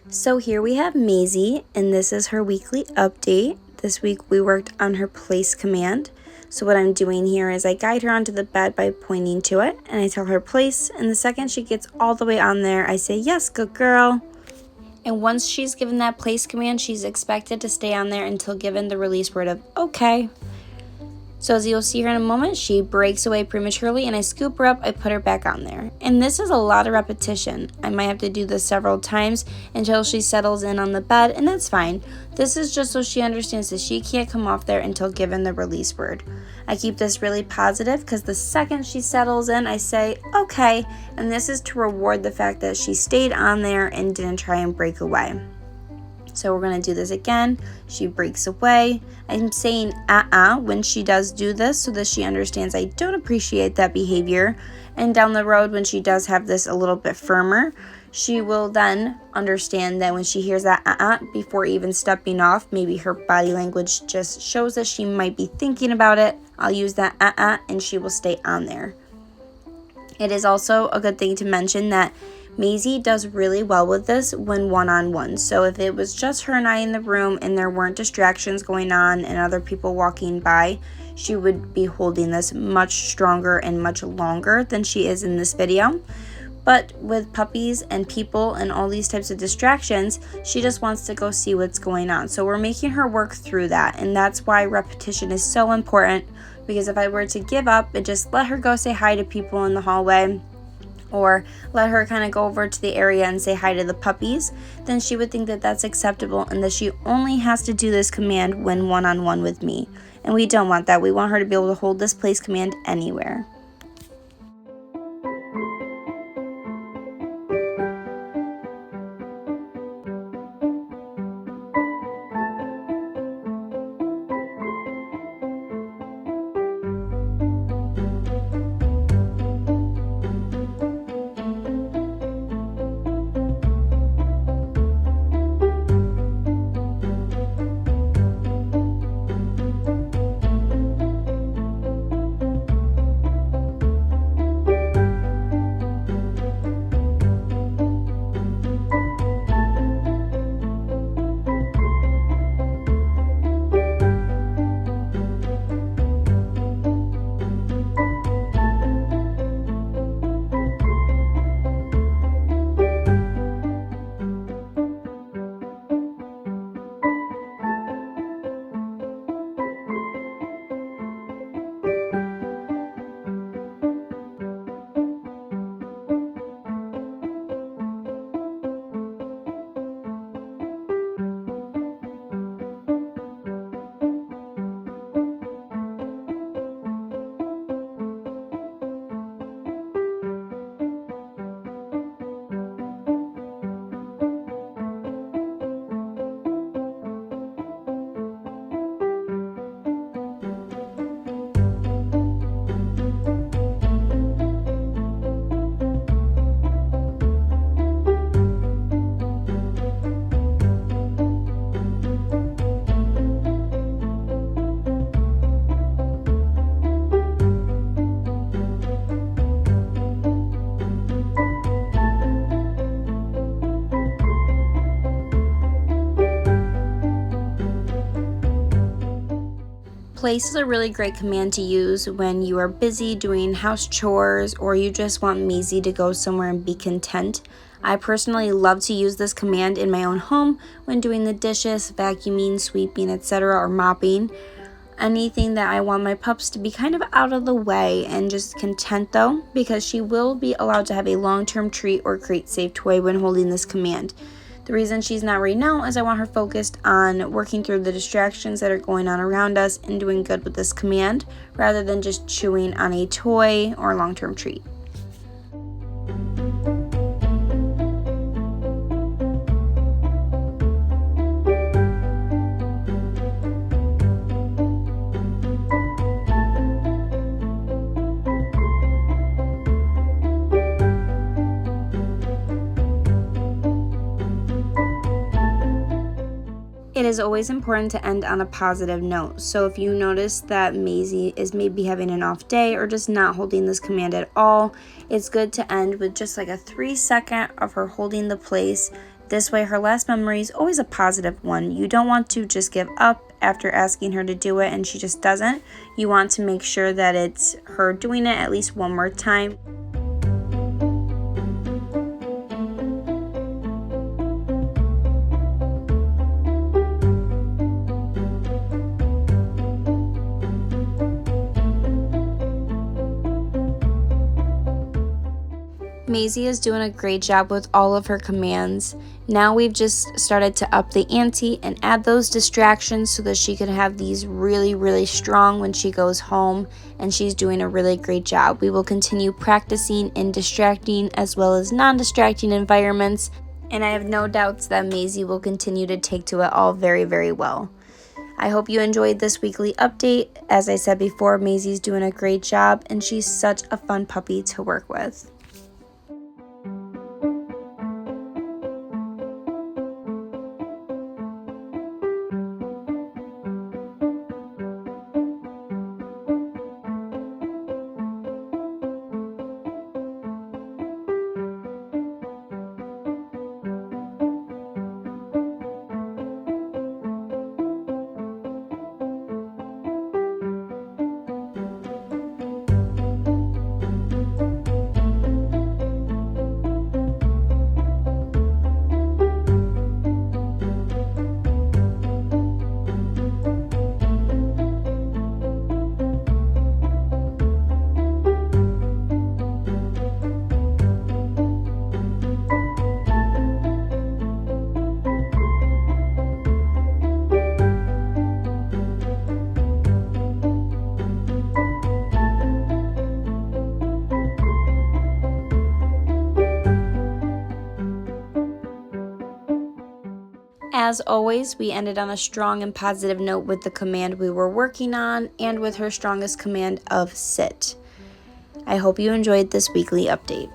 So here we have Maisie, and this is her weekly update. This week we worked on her place command. So what I'm doing here is I guide her onto the bed by pointing to it, and I tell her place, and the second she gets all the way on there, I say, yes, good girl. And once she's given that place command, she's expected to stay on there until given the release word of okay. So as you'll see here in a moment, she breaks away prematurely and I scoop her up, I put her back on there. And this is a lot of repetition. I might have to do this several times until she settles in on the bed, and that's fine. This is just so she understands that she can't come off there until given the release word. I keep this really positive because the second she settles in, I say, okay, and this is to reward the fact that she stayed on there and didn't try and break away. So we're going to do this again. She breaks away. I'm saying when she does do this so that she understands I don't appreciate that behavior. And down the road, when she does have this a little bit firmer, she will then understand that when she hears that before even stepping off, maybe her body language just shows that she might be thinking about it. I'll use that and she will stay on there. It is also a good thing to mention that Maisie does really well with this when one-on-one. So if it was just her and I in the room and there weren't distractions going on and other people walking by, she would be holding this much stronger and much longer than she is in this video. But with puppies and people and all these types of distractions, she just wants to go see what's going on. So we're making her work through that, and that's why repetition is so important, because if I were to give up and just let her go say hi to people in the hallway, or let her kind of go over to the area and say hi to the puppies, then she would think that that's acceptable and that she only has to do this command when one-on-one with me. And we don't want that. We want her to be able to hold this place command anywhere. Place is a really great command to use when you are busy doing house chores or you just want Maisie to go somewhere and be content. I personally love to use this command in my own home when doing the dishes, vacuuming, sweeping, etc., or mopping. Anything that I want my pups to be kind of out of the way and just content though, because she will be allowed to have a long-term treat or crate safe toy when holding this command. The reason she's not right now is I want her focused on working through the distractions that are going on around us and doing good with this command rather than just chewing on a toy or long-term treat. It is always important to end on a positive note. So if you notice that Maisie is maybe having an off day or just not holding this command at all, it's good to end with just like a 3-second of her holding the place, This way, her last memory is always a positive one. You don't want to just give up after asking her to do it and she just doesn't. You want to make sure that it's her doing it at least one more time. Maisie is doing a great job with all of her commands. Now we've just started to up the ante and add those distractions so that she can have these really strong when she goes home, and she's doing a really great job. We will continue practicing in distracting as well as non-distracting environments, and I have no doubts that Maisie will continue to take to it all very well. I hope you enjoyed this weekly update. As I said before, Maisie's doing a great job and she's such a fun puppy to work with. As always, we ended on a strong and positive note with the command we were working on and with her strongest command of sit. I hope you enjoyed this weekly update.